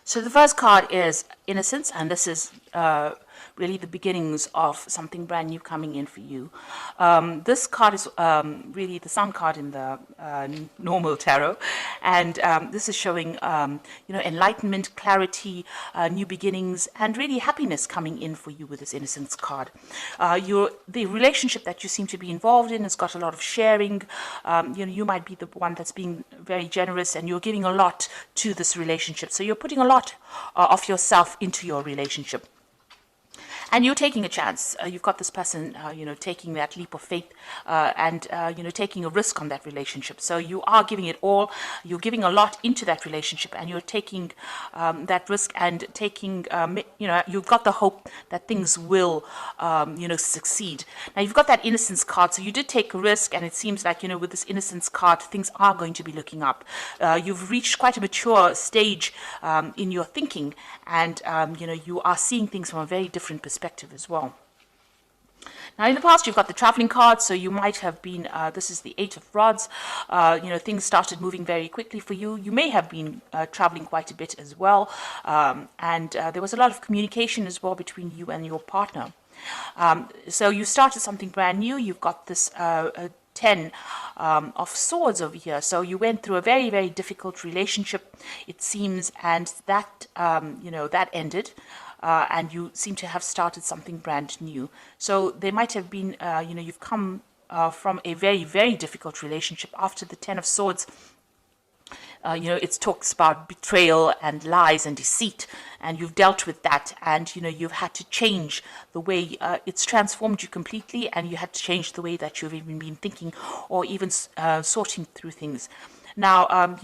So the first card is Innocence, and this is really the beginnings of something brand new coming in for you. This card is really the Sun card in the normal tarot, and this is showing enlightenment, clarity, new beginnings, and really happiness coming in for you with this Innocence card. The relationship that you seem to be involved in has got a lot of sharing. You might be the one that's being very generous, and you're giving a lot to this relationship. So you're putting a lot of yourself into your relationship. And you're taking a chance. You've got this person, taking that leap of faith and taking a risk on that relationship. So you are giving it all. You're giving a lot into that relationship, and you're taking that risk and taking, you've got the hope that things will, succeed. Now, you've got that Innocence card. So you did take a risk, and it seems like, with this Innocence card, things are going to be looking up. You've reached quite a mature stage in your thinking, and, you are seeing things from a very different perspective as well. Now, in the past, you've got the traveling card, so you might have been, this is the Eight of Rods, things started moving very quickly for you. You may have been traveling quite a bit as well, and there was a lot of communication as well between you and your partner. So you started something brand new. You've got this 10 of Swords over here. So you went through a very, very difficult relationship, it seems, and that, that ended. And you seem to have started something brand new. So there might have been, you've come from a very, very difficult relationship. After the 10 of Swords, it talks about betrayal and lies and deceit, and you've dealt with that, and you've had to change the way it's transformed you completely, and you had to change the way that you've even been thinking or even sorting through things. Now,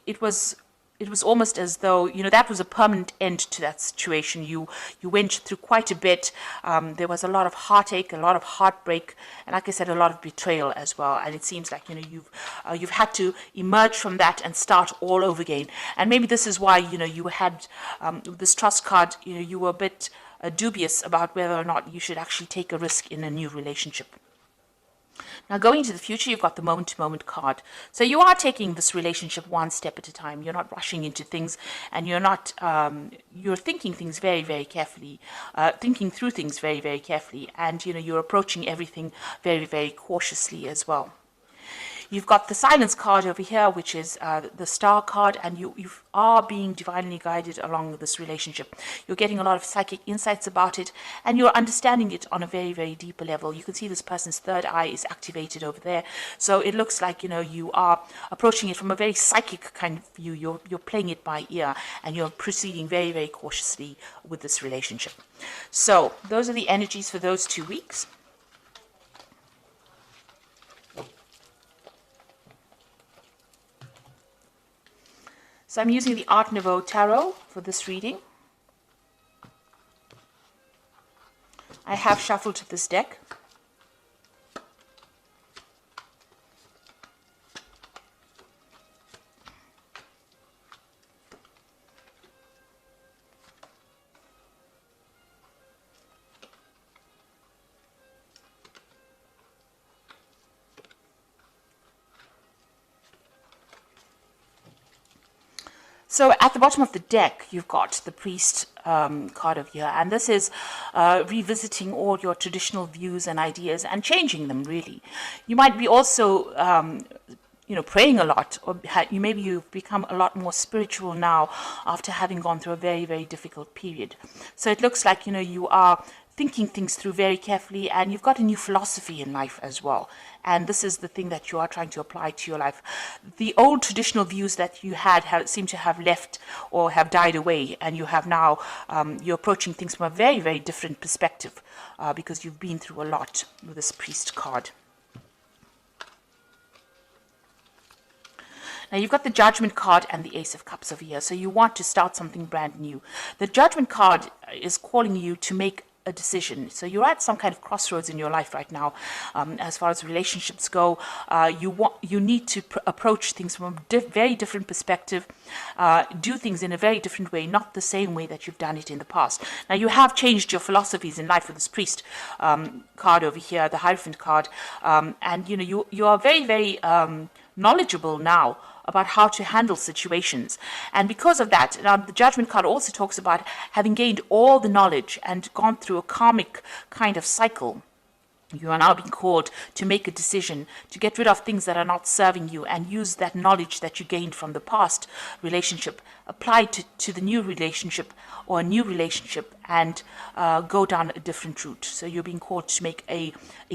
it was almost as though, that was a permanent end to that situation. You went through quite a bit. There was a lot of heartache, a lot of heartbreak, and like I said, a lot of betrayal as well. And it seems like, you've had to emerge from that and start all over again. And maybe this is why, you had this Trust card, you were a bit dubious about whether or not you should actually take a risk in a new relationship. Now, going into the future, you've got the moment-to-moment card. So you are taking this relationship one step at a time. You're not rushing into things, and you're not, you're thinking things very, very carefully, thinking through things very, very carefully, and, you're approaching everything very, very cautiously as well. You've got the Silence card over here, which is the Star card, and you are being divinely guided along this relationship. You're getting a lot of psychic insights about it, and you're understanding it on a very, very deeper level. You can see this person's third eye is activated over there. So it looks like, you are approaching it from a very psychic kind of view. You're playing it by ear, and you're proceeding very, very cautiously with this relationship. So those are the energies for those 2 weeks. So I'm using the Art Nouveau Tarot for this reading. I have shuffled this deck. So at the bottom of the deck, you've got the Priest card over here, and this is revisiting all your traditional views and ideas and changing them, really. You might be also, praying a lot, or maybe you've become a lot more spiritual now after having gone through a very, very difficult period. So it looks like, you are thinking things through very carefully, and you've got a new philosophy in life as well. And this is the thing that you are trying to apply to your life. The old traditional views that you had seem to have left or have died away, and you have now, you're approaching things from a very, very different perspective because you've been through a lot with this Priest card. Now, you've got the Judgment card and the Ace of Cups over here, so you want to start something brand new. The Judgment card is calling you to make a decision. So you're at some kind of crossroads in your life right now. As far as relationships go, you need to approach things from a very different perspective, do things in a very different way, not the same way that you've done it in the past. Now, you have changed your philosophies in life with this Priest card over here, the Hierophant card, and you are very, very knowledgeable now about how to handle situations. And because of that, now the Judgment card also talks about having gained all the knowledge and gone through a karmic kind of cycle. You are now being called to make a decision, to get rid of things that are not serving you and use that knowledge that you gained from the past relationship, apply to the new relationship or a new relationship, and go down a different route. So you're being called to make a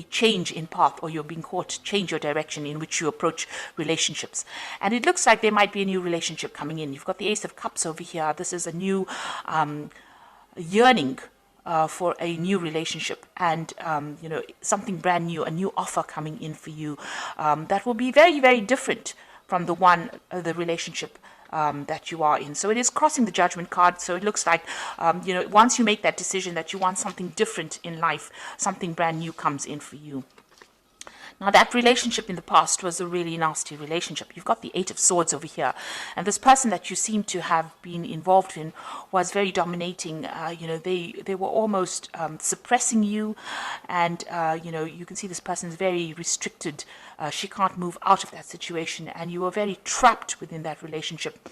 change in path, or you're being called to change your direction in which you approach relationships. And it looks like there might be a new relationship coming in. You've got the Ace of Cups over here. This is a new yearning for a new relationship, and something brand new, a new offer coming in for you that will be very, very different from the relationship that you are in. So it is crossing the Judgment card. So it looks like once you make that decision that you want something different in life, something brand new comes in for you. Now, that relationship in the past was a really nasty relationship. You've got the Eight of Swords over here. And this person that you seem to have been involved in was very dominating. They were almost suppressing you. And, you can see this person is very restricted. She can't move out of that situation. And you were very trapped within that relationship.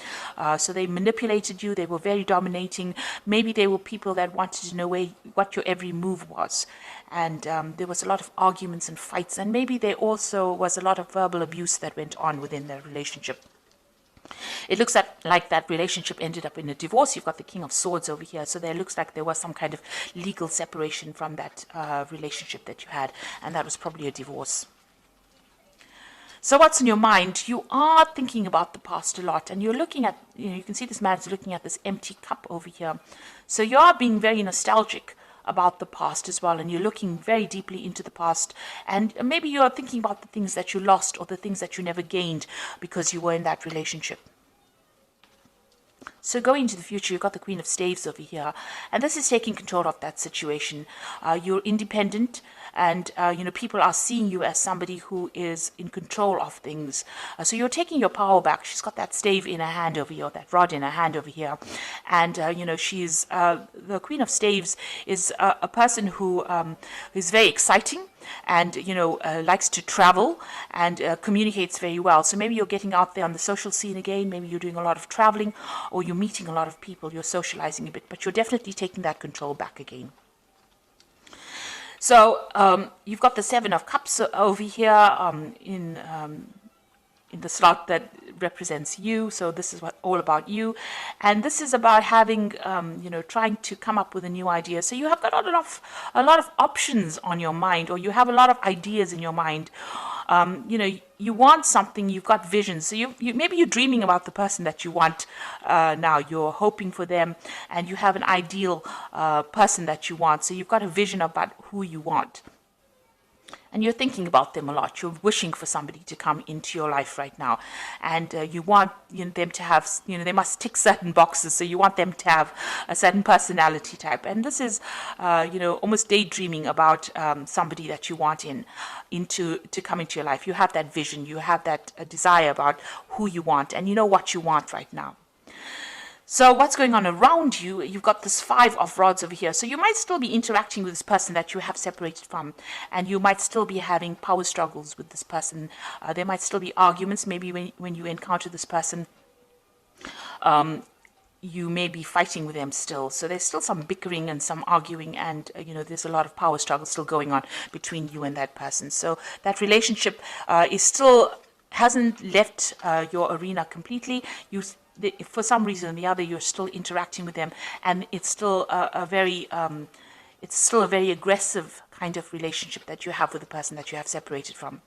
So they manipulated you. They were very dominating. Maybe they were people that wanted to know what your every move was. And there was a lot of arguments and fights, and maybe there also was a lot of verbal abuse that went on within their relationship. It looks like that relationship ended up in a divorce. You've got the King of Swords over here, so there looks like there was some kind of legal separation from that relationship that you had, and that was probably a divorce. So what's in your mind? You are thinking about the past a lot, and you're looking at, you can see this man's looking at this empty cup over here. So you are being very nostalgic about the past as well, and you're looking very deeply into the past, and maybe you're thinking about the things that you lost or the things that you never gained because you were in that relationship. So going into the future, you've got the Queen of Staves over here, and this is taking control of that situation. You're independent, and people are seeing you as somebody who is in control of things. So you're taking your power back. She's got that stave in her hand over here, that rod in her hand over here, and she's the Queen of Staves is a person who is very exciting, and likes to travel and communicates very well. So maybe you're getting out there on the social scene again. Maybe you're doing a lot of traveling, or you're meeting a lot of people. You're socializing a bit, but you're definitely taking that control back again. So you've got the Seven of Cups over here in the slot that represents you. So this is all about you, and this is about having trying to come up with a new idea. So you have got a lot of options on your mind, or you have a lot of ideas in your mind. You want something, you've got visions. So you maybe you're dreaming about the person that you want now. You're hoping for them, and you have an ideal person that you want. So you've got a vision about who you want. And you're thinking about them a lot. You're wishing for somebody to come into your life right now. And you want them to have, they must tick certain boxes. So you want them to have a certain personality type. And this is, almost daydreaming about somebody that you want to come into your life. You have that vision. You have that desire about who you want. And you know what you want right now. So what's going on around you? You've got this Five of Rods over here. So you might still be interacting with this person that you have separated from, and you might still be having power struggles with this person. There might still be arguments. Maybe when you encounter this person, you may be fighting with them still. So there's still some bickering and some arguing, and there's a lot of power struggle still going on between you and that person. So that relationship is still hasn't left your arena completely. For some reason or the other, you're still interacting with them, and it's still a very aggressive kind of relationship that you have with the person that you have separated from.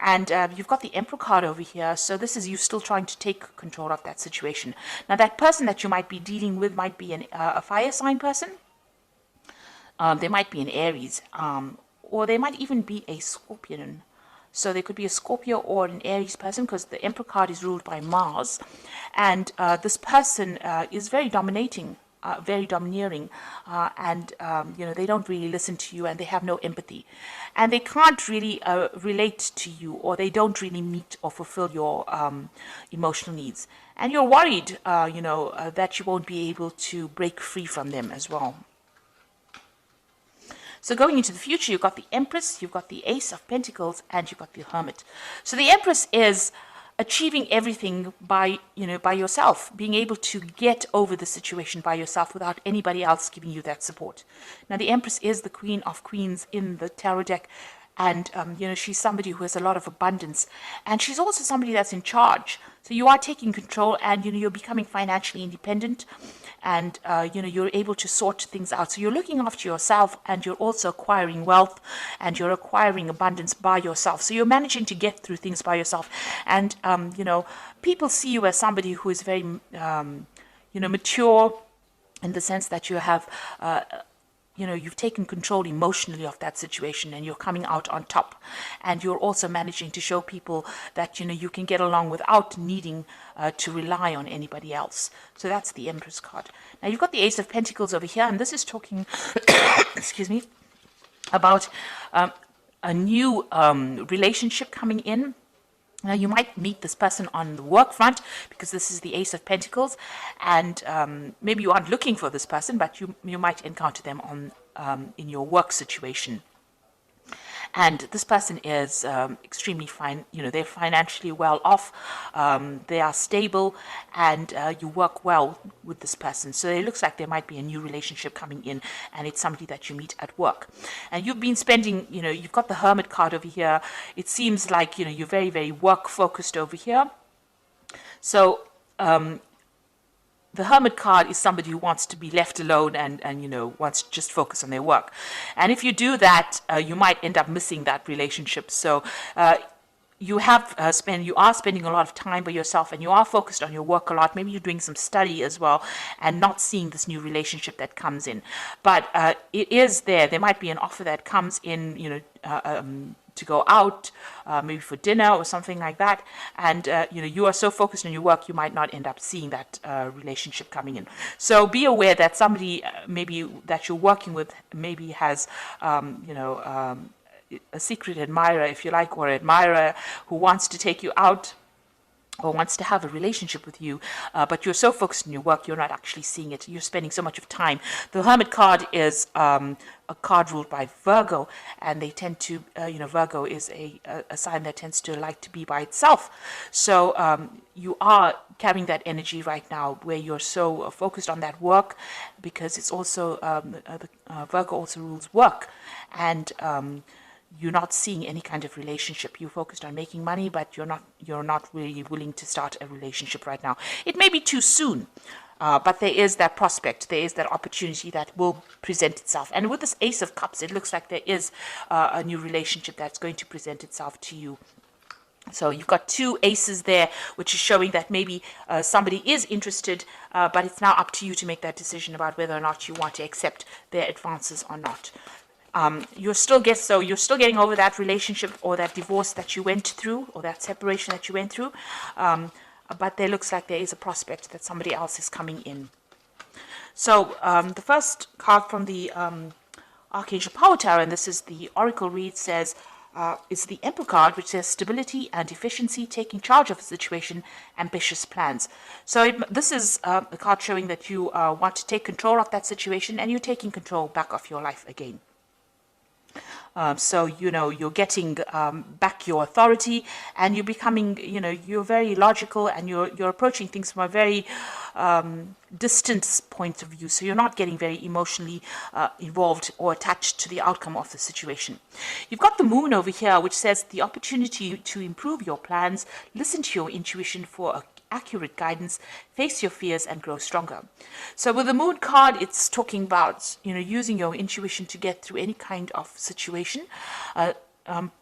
And you've got the Emperor card over here, so this is you still trying to take control of that situation. Now, that person that you might be dealing with might be a fire sign person. They might be an Aries, or they might even be a Scorpion. So there could be a Scorpio or an Aries person, because the Emperor card is ruled by Mars. And this person is very dominating, very domineering, and they don't really listen to you, and they have no empathy. And they can't really relate to you, or they don't really meet or fulfill your emotional needs. And you're worried, that you won't be able to break free from them as well. So going into the future, you've got the Empress, you've got the Ace of Pentacles, and you've got the Hermit. So the Empress is achieving everything by by yourself, being able to get over the situation by yourself without anybody else giving you that support. Now the Empress is the Queen of Queens in the tarot deck, and she's somebody who has a lot of abundance, and she's also somebody that's in charge. So you are taking control, and you're becoming financially independent, and you're able to sort things out. So you're looking after yourself, and you're also acquiring wealth, and you're acquiring abundance by yourself. So you're managing to get through things by yourself, and people see you as somebody who is very mature, in the sense that you have you've taken control emotionally of that situation, and you're coming out on top, and you're also managing to show people that you can get along without needing to rely on anybody else. So that's the Empress card. Now you've got the Ace of Pentacles over here, and this is talking excuse me, about a new relationship coming in. Now, you might meet this person on the work front, because this is the Ace of Pentacles, and maybe you aren't looking for this person, but you might encounter them on in your work situation. And this person is extremely fine. They're financially well off. They are stable, and you work well with this person. So it looks like there might be a new relationship coming in, and it's somebody that you meet at work. And you've been spending, you've got the Hermit card over here. It seems like, you're very, very work focused over here. So, the Hermit card is somebody who wants to be left alone, and wants to just focus on their work. And if you do that, you might end up missing that relationship. So you are spending a lot of time by yourself, and you are focused on your work a lot. Maybe you're doing some study as well, and not seeing this new relationship that comes in. But it is there. There might be an offer that comes in, to go out, maybe for dinner or something like that, and you are so focused on your work, you might not end up seeing that relationship coming in. So be aware that somebody maybe that you're working with maybe has a secret admirer, if you like, or admirer who wants to take you out or wants to have a relationship with you, but you're so focused on your work, you're not actually seeing it. You're spending so much of time. The Hermit card is a card ruled by Virgo, and they tend to, Virgo is a sign that tends to like to be by itself. So you are carrying that energy right now, where you're so focused on that work, because it's also, Virgo also rules work, and you're not seeing any kind of relationship. You're focused on making money, but you're not really willing to start a relationship right now. It may be too soon, but there is that prospect, there is that opportunity that will present itself. And with this Ace of Cups, it looks like there is a new relationship that's going to present itself to you. So you've got two aces there, which is showing that maybe somebody is interested, but it's now up to you to make that decision about whether or not you want to accept their advances or not. You're still getting over that relationship or that divorce that you went through, or that separation that you went through, but there looks like there is a prospect that somebody else is coming in. So the first card from the Archangel Power Tower, and this is the Oracle read, says it's the Emperor card, which says stability and efficiency, taking charge of a situation, ambitious plans. So this is a card showing that you want to take control of that situation, and you're taking control back of your life again. So, you're getting back your authority, and you're becoming, you're very logical, and you're approaching things from a very distant point of view. So you're not getting very emotionally involved or attached to the outcome of the situation. You've got the Moon over here, which says the opportunity to improve your plans, listen to your intuition for accurate guidance, face your fears, and grow stronger. So with the Moon card, it's talking about using your intuition to get through any kind of situation.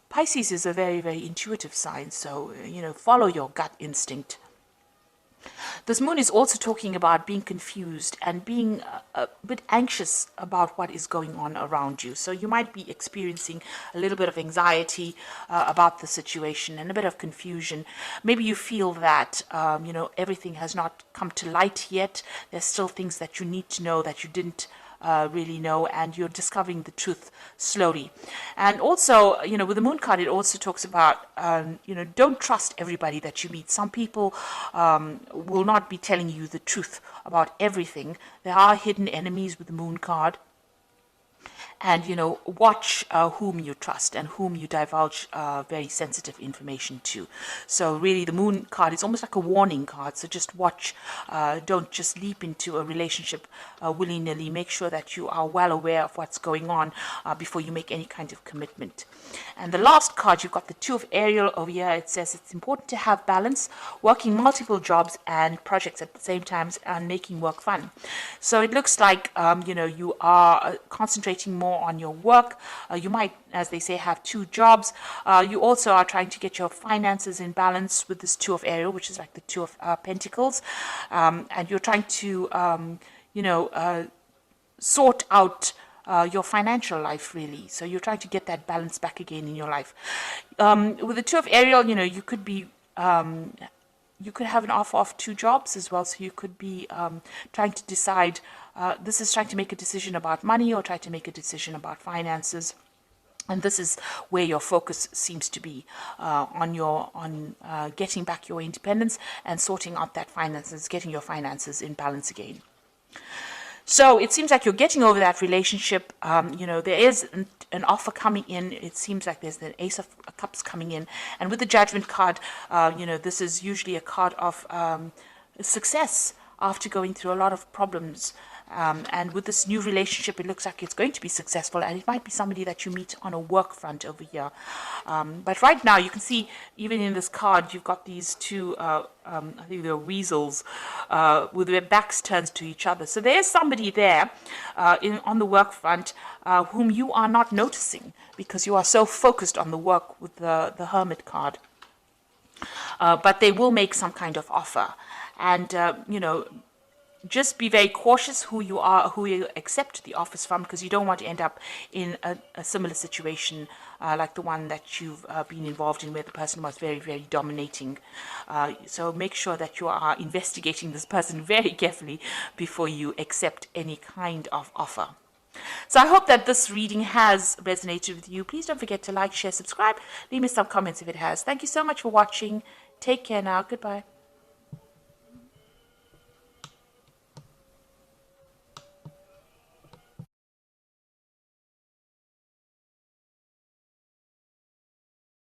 Pisces is a very, very intuitive sign, so follow your gut instinct. This Moon is also talking about being confused and being a bit anxious about what is going on around you. So you might be experiencing a little bit of anxiety about the situation, and a bit of confusion. Maybe you feel that everything has not come to light yet. There's still things that you need to know that you didn't really know, and you're discovering the truth slowly. And also, with the Moon card, it also talks about, don't trust everybody that you meet. Some people will not be telling you the truth about everything. There are hidden enemies with the Moon card. and watch whom you trust and whom you divulge very sensitive information to. So really the Moon card is almost like a warning card, so just watch. Don't just leap into a relationship willy-nilly. Make sure that you are well aware of what's going on before you make any kind of commitment. And the last card, you've got the Two of Ariel over here. It says it's important to have balance, working multiple jobs and projects at the same time, and making work fun. So it looks like you are concentrating more on your work. You might, as they say, have two jobs. You also are trying to get your finances in balance with this Two of Ariel, which is like the Two of Pentacles, and you're trying to sort out your financial life, really. So you're trying to get that balance back again in your life. With the Two of Ariel, you could be you could have an offer of two jobs as well. So you could be trying to decide. This is trying to make a decision about money, or try to make a decision about finances. And this is where your focus seems to be on getting back your independence and sorting out that finances, getting your finances in balance again. So it seems like you're getting over that relationship. There is an offer coming in. It seems like there's the Ace of Cups coming in. And with the Judgment card, this is usually a card of success after going through a lot of problems. And with this new relationship, it looks like it's going to be successful, and it might be somebody that you meet on a work front over here. But right now, you can see, even in this card, you've got these two, I think they're weasels, with their backs turned to each other. So there's somebody there on the work front whom you are not noticing because you are so focused on the work with the Hermit card. But they will make some kind of offer. And, just be very cautious who you accept the offers from, because you don't want to end up in a similar situation like the one that you've been involved in, where the person was very, very dominating. So make sure that you are investigating this person very carefully before you accept any kind of offer. So I hope that this reading has resonated with you. Please don't forget to like, share, subscribe. Leave me some comments if it has. Thank you so much for watching. Take care now. Goodbye.